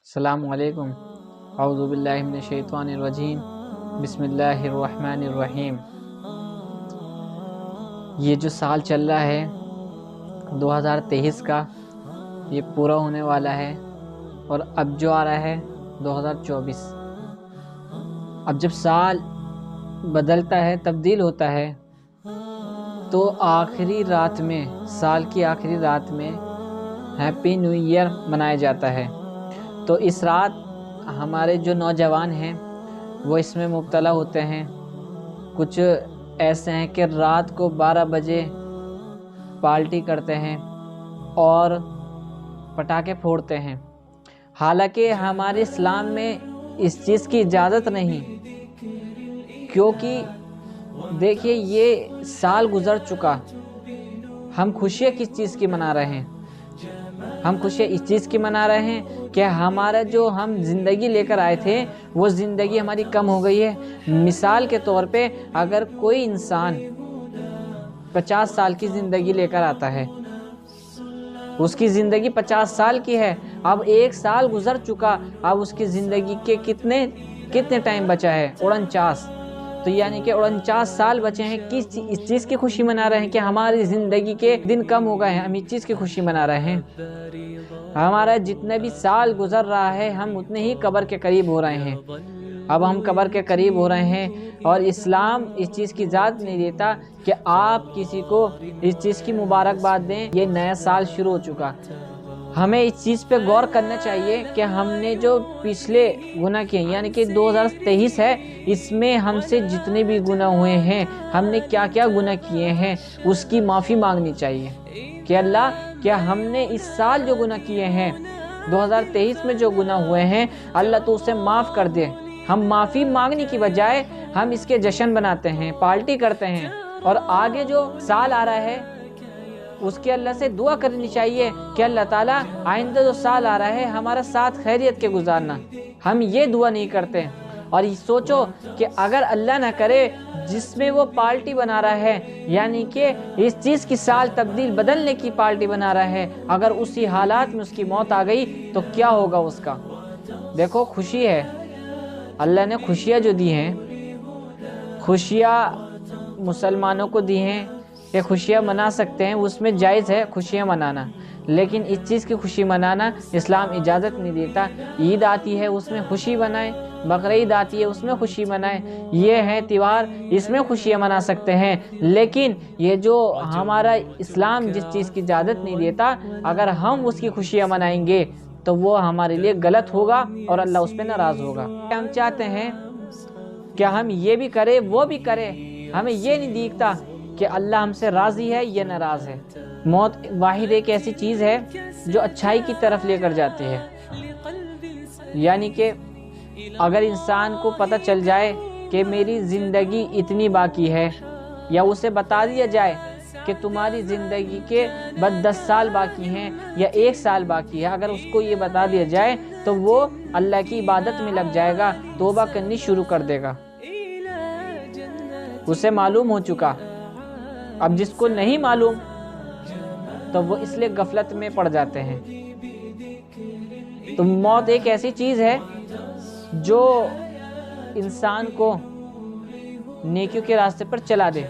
السلام علیکم۔ اعوذ باللہ من الشیطان الرجیم، بسم اللہ الرحمن الرحیم۔ یہ جو سال چل رہا ہے 2023 کا، یہ پورا ہونے والا ہے، اور اب جو آ رہا ہے 2024۔ اب جب سال بدلتا ہے، تبدیل ہوتا ہے، تو آخری رات میں، سال کی آخری رات میں ہیپی نیو ایئر منایا جاتا ہے۔ تو اس رات ہمارے جو نوجوان ہیں وہ اس میں مبتلا ہوتے ہیں۔ کچھ ایسے ہیں کہ رات کو 12 بجے پارٹی کرتے ہیں اور پٹاخے پھوڑتے ہیں، حالانکہ ہمارے اسلام میں اس چیز کی اجازت نہیں، کیونکہ دیکھیے یہ سال گزر چکا، ہم خوشیاں کس چیز کی منا رہے ہیں؟ ہم خوشیاں اس چیز کی منا رہے ہیں کہ ہمارا جو ہم زندگی لے کر آئے تھے وہ زندگی ہماری کم ہو گئی ہے۔ مثال کے طور پہ اگر کوئی انسان 50 سال کی زندگی لے کر آتا ہے، اس کی زندگی 50 سال کی ہے، اب 1 سال گزر چکا، اب اس کی زندگی کے کتنے ٹائم بچا ہے؟ 49۔ تو یعنی کہ 49 سال بچے ہیں۔ اس چیز کی خوشی منا رہے ہیں کہ ہماری زندگی کے دن کم ہو گئے ہیں، ہم اس چیز کی خوشی منا رہے ہیں۔ ہمارا جتنے بھی سال گزر رہا ہے، ہم اتنے ہی قبر کے قریب ہو رہے ہیں۔ اب ہم قبر کے قریب ہو رہے ہیں، اور اسلام اس چیز کی اجازت نہیں دیتا کہ آپ کسی کو اس چیز کی مبارکباد دیں۔ یہ نیا سال شروع ہو چکا، ہمیں اس چیز پہ غور کرنا چاہیے کہ ہم نے جو پچھلے گناہ کیے، یعنی کہ 2023 ہے، اس میں ہم سے جتنے بھی گناہ ہوئے ہیں، ہم نے کیا کیا گناہ کیے ہیں، اس کی معافی مانگنی چاہیے کہ اللہ، کیا ہم نے اس سال جو گناہ کیے ہیں، 2023 میں جو گناہ ہوئے ہیں، اللہ تو اسے معاف کر دے۔ ہم معافی مانگنے کی بجائے ہم اس کے جشن بناتے ہیں، پارٹی کرتے ہیں، اور آگے جو سال آ رہا ہے اس کے اللہ سے دعا کرنی چاہیے کہ اللہ تعالیٰ آئندہ جو سال آ رہا ہے ہمارا ساتھ خیریت کے گزارنا۔ ہم یہ دعا نہیں کرتے، اور یہ سوچو کہ اگر اللہ نہ کرے جس میں وہ پارٹی بنا رہا ہے، یعنی کہ اس چیز کی سال تبدیل بدلنے کی پارٹی بنا رہا ہے، اگر اسی حالات میں اس کی موت آ گئی تو کیا ہوگا اس کا؟ دیکھو، خوشی ہے، اللہ نے خوشیاں جو دی ہیں، خوشیاں مسلمانوں کو دی ہیں کہ خوشیاں منا سکتے ہیں، اس میں جائز ہے خوشیاں منانا، لیکن اس چیز کی خوشی منانا اسلام اجازت نہیں دیتا۔ عید آتی ہے اس میں خوشی منائیں، بقرعید آتی ہے اس میں خوشی منائیں، یہ ہے تیوہار، اس میں خوشیاں منا سکتے ہیں، لیکن یہ جو ہمارا اسلام جس چیز کی اجازت نہیں دیتا، اگر ہم اس کی خوشیاں منائیں گے تو وہ ہمارے لیے غلط ہوگا اور اللہ اس پہ ناراض ہوگا۔ ہم چاہتے ہیں کہ ہم یہ بھی کریں وہ بھی کریں، ہمیں یہ نہیں دیکھتا کہ اللہ ہم سے راضی ہے یا ناراض ہے۔ موت واحد ایک ایسی چیز ہے جو اچھائی کی طرف لے کر جاتی ہے، یعنی کہ اگر انسان کو پتہ چل جائے کہ میری زندگی اتنی باقی ہے، یا اسے بتا دیا جائے کہ تمہاری زندگی کے بس 10 سال باقی ہیں یا 1 سال باقی ہے، اگر اس کو یہ بتا دیا جائے تو وہ اللہ کی عبادت میں لگ جائے گا، توبہ کرنی شروع کر دے گا، اسے معلوم ہو چکا۔ اب جس کو نہیں معلوم تو وہ اس لیے غفلت میں پڑ جاتے ہیں۔ تو موت ایک ایسی چیز ہے جو انسان کو نیکیوں کے راستے پر چلا دے،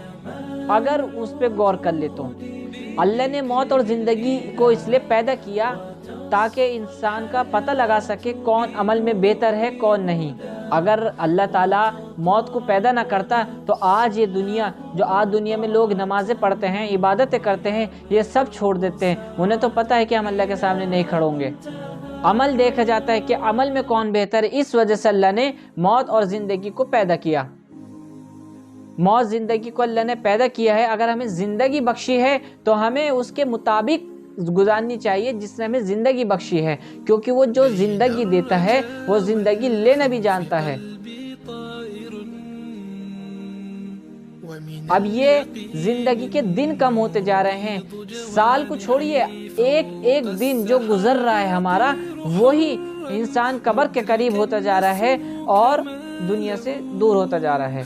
اگر اس پہ غور کر لے تو۔ اللہ نے موت اور زندگی کو اس لیے پیدا کیا تاکہ انسان کا پتہ لگا سکے کون عمل میں بہتر ہے، کون نہیں۔ اگر اللہ تعالیٰ موت کو پیدا نہ کرتا تو آج یہ دنیا، جو آج دنیا میں لوگ نمازیں پڑھتے ہیں، عبادتیں کرتے ہیں، یہ سب چھوڑ دیتے ہیں۔ انہیں تو پتہ ہے کہ ہم اللہ کے سامنے نہیں کھڑے ہوں گے۔ عمل دیکھا جاتا ہے کہ عمل میں کون بہتر ہے، اس وجہ سے اللہ نے موت اور زندگی کو پیدا کیا۔ موت زندگی کو اللہ نے پیدا کیا ہے، اگر ہمیں زندگی بخشی ہے تو ہمیں اس کے مطابق گزارنی چاہیے جس نے ہمیں زندگی بخشی ہے، کیونکہ وہ جو زندگی دیتا ہے وہ زندگی لینا بھی جانتا ہے۔ اب یہ زندگی کے دن کم ہوتے جا رہے ہیں، سال کو چھوڑیے، ایک دن جو گزر رہا ہے ہمارا، وہی انسان قبر کے قریب ہوتا جا رہا ہے اور دنیا سے دور ہوتا جا رہا ہے،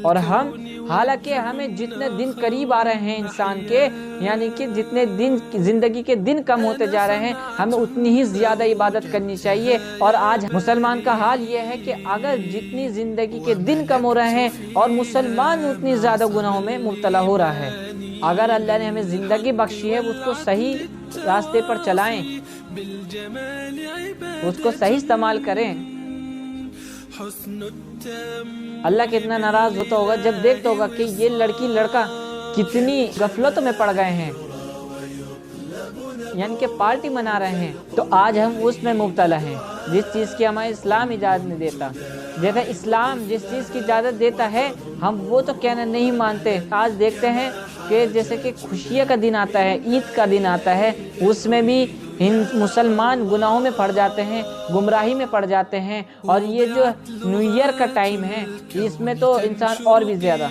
اور ہم حالانکہ ہمیں جتنے دن قریب آ رہے ہیں انسان کے، یعنی کہ جتنے دن زندگی کے دن کم ہوتے جا رہے ہیں، ہمیں اتنی ہی زیادہ عبادت کرنی چاہیے۔ اور آج مسلمان کا حال یہ ہے کہ اگر جتنی زندگی کے دن کم ہو رہے ہیں اور مسلمان اتنی زیادہ گناہوں میں مبتلا ہو رہا ہے۔ اگر اللہ نے ہمیں زندگی بخشی ہے، اس کو صحیح راستے پر چلائیں، اس کو صحیح استعمال کریں۔ اللہ کتنا ناراض ہوتا ہوگا جب دیکھتا ہوگا کہ یہ لڑکی لڑکا کتنی غفلتوں میں پڑ گئے ہیں، یعنی کہ پارٹی منا رہے ہیں، تو آج ہم اس میں مبتلا ہیں جس چیز کی ہمارا اسلام اجازت نہیں دیتا۔ جیسے اسلام جس چیز کی اجازت دیتا ہے ہم وہ تو کہنا نہیں مانتے۔ آج دیکھتے ہیں کہ جیسے کہ خوشیاں کا دن آتا ہے، عید کا دن آتا ہے، اس میں بھی مسلمان گناہوں میں پڑ جاتے ہیں، گمراہی میں پڑ جاتے ہیں۔ اور یہ جو نیو ایئر کا ٹائم ہے، اس میں تو انسان اور بھی زیادہ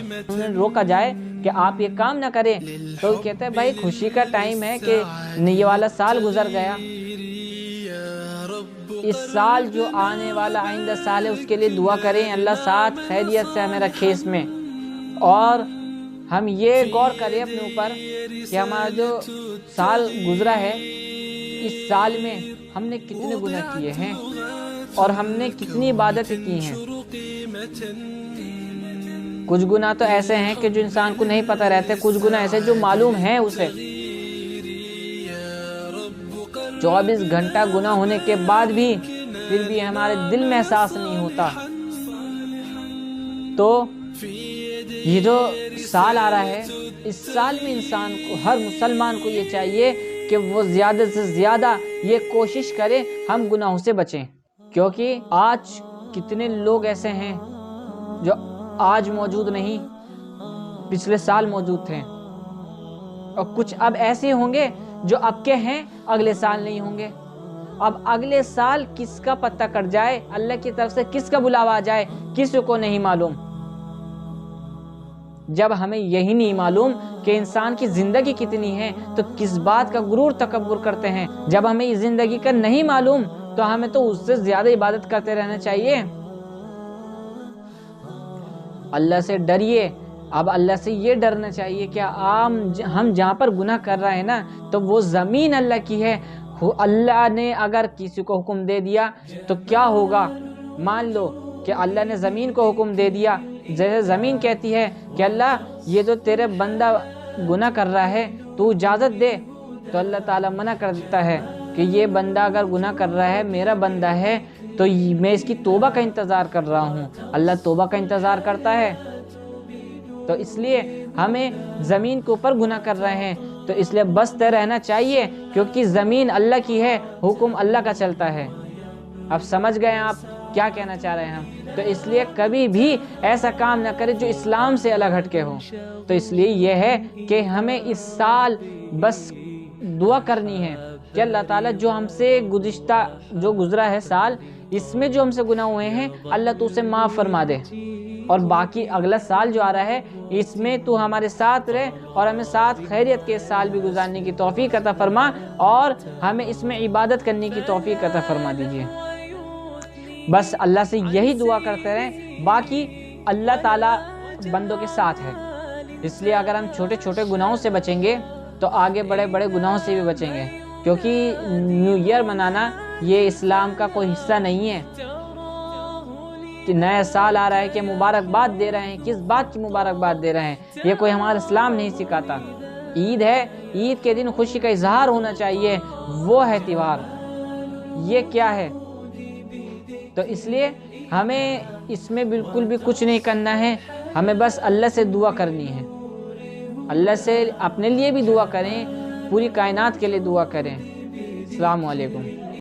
روکا جائے کہ آپ یہ کام نہ کریں تو کہتے ہیں بھائی خوشی کا ٹائم ہے کہ یہ والا سال گزر گیا، اس سال جو آنے والا آئندہ سال ہے اس کے لیے دعا کریں، اللہ ساتھ خیریت سے ہمیں رکھے اس میں۔ اور ہم یہ غور کریں اپنے اوپر کہ ہمارا جو سال گزرا ہے، اس سال میں ہم نے کتنے گناہ کیے ہیں اور ہم نے کتنی عبادتیں کی ہیں۔ کچھ گناہ تو ایسے ہیں کہ جو انسان کو نہیں پتہ رہتے، کچھ گناہ ایسے جو معلوم ہیں اسے۔ 24 گھنٹہ گناہ ہونے کے بعد بھی پھر بھی ہمارے دل میں احساس نہیں ہوتا۔ تو یہ جو سال آ رہا ہے، اس سال میں انسان کو، ہر مسلمان کو یہ چاہیے کہ وہ زیادہ سے زیادہ یہ کوشش کرے ہم گناہوں سے بچیں، کیونکہ آج کتنے لوگ ایسے ہیں جو آج موجود نہیں، پچھلے سال موجود تھے، اور کچھ اب ایسے ہوں گے جو اب کے ہیں اگلے سال نہیں ہوں گے۔ اب اگلے سال کس کا پتہ کٹ جائے، اللہ کی طرف سے کس کا بلاوا آ جائے، کسی کو نہیں معلوم۔ جب ہمیں یہی نہیں معلوم کہ انسان کی زندگی کتنی ہے تو کس بات کا غرور تکبر کرتے ہیں۔ جب ہمیں اس زندگی کا نہیں معلوم تو ہمیں تو اس سے زیادہ عبادت کرتے رہنا چاہیے۔ اللہ سے ڈریے۔ اب اللہ سے یہ ڈرنا چاہیے کہ ہم جہاں پر گناہ کر رہے ہیں نا، تو وہ زمین اللہ کی ہے۔ اللہ نے اگر کسی کو حکم دے دیا تو کیا ہوگا؟ مان لو کہ اللہ نے زمین کو حکم دے دیا، جیسے زمین کہتی ہے کہ اللہ یہ جو تیرے بندہ گناہ کر رہا ہے تو اجازت دے، تو اللہ تعالیٰ منع کر دیتا ہے کہ یہ بندہ اگر گناہ کر رہا ہے، میرا بندہ ہے، تو میں اس کی توبہ کا انتظار کر رہا ہوں۔ اللہ توبہ کا انتظار کرتا ہے، تو اس لیے ہمیں زمین کے اوپر گناہ کر رہے ہیں تو اس لیے بچتے رہنا چاہیے، کیونکہ زمین اللہ کی ہے، حکم اللہ کا چلتا ہے۔ اب سمجھ گئے آپ کیا کہنا چاہ رہے ہیں ہم؟ تو اس لیے کبھی بھی ایسا کام نہ کرے جو اسلام سے الگ ہٹ کے ہو۔ تو اس لیے یہ ہے کہ ہمیں اس سال بس دعا کرنی ہے کہ اللہ تعالیٰ جو ہم سے گزشتہ جو گزرا ہے سال، اس میں جو ہم سے گناہ ہوئے ہیں، اللہ تو اسے معاف فرما دے، اور باقی اگلا سال جو آ رہا ہے اس میں تو ہمارے ساتھ رہے اور ہمیں ساتھ خیریت کے سال بھی گزارنے کی توفیق عطا فرما، اور ہمیں اس میں عبادت کرنے کی توفیق عطا فرما دیجیے۔ بس اللہ سے یہی دعا کرتے رہیں، باقی اللہ تعالیٰ بندوں کے ساتھ ہے۔ اس لیے اگر ہم چھوٹے چھوٹے گناہوں سے بچیں گے تو آگے بڑے بڑے گناہوں سے بھی بچیں گے، کیونکہ نیو ایئر منانا یہ اسلام کا کوئی حصہ نہیں ہے۔ کہ نیا سال آ رہا ہے کہ مبارکباد دے رہے ہیں، کس بات کی مبارکباد دے رہے ہیں؟ یہ کوئی ہمارا اسلام نہیں سکھاتا۔ عید ہے، عید کے دن خوشی کا اظہار ہونا چاہیے، وہ ہے تہوار، یہ کیا ہے؟ تو اس لیے ہمیں اس میں بالکل بھی کچھ نہیں کرنا ہے، ہمیں بس اللہ سے دعا کرنی ہے۔ اللہ سے اپنے لیے بھی دعا کریں، پوری کائنات کے لیے دعا کریں۔ السلام علیکم۔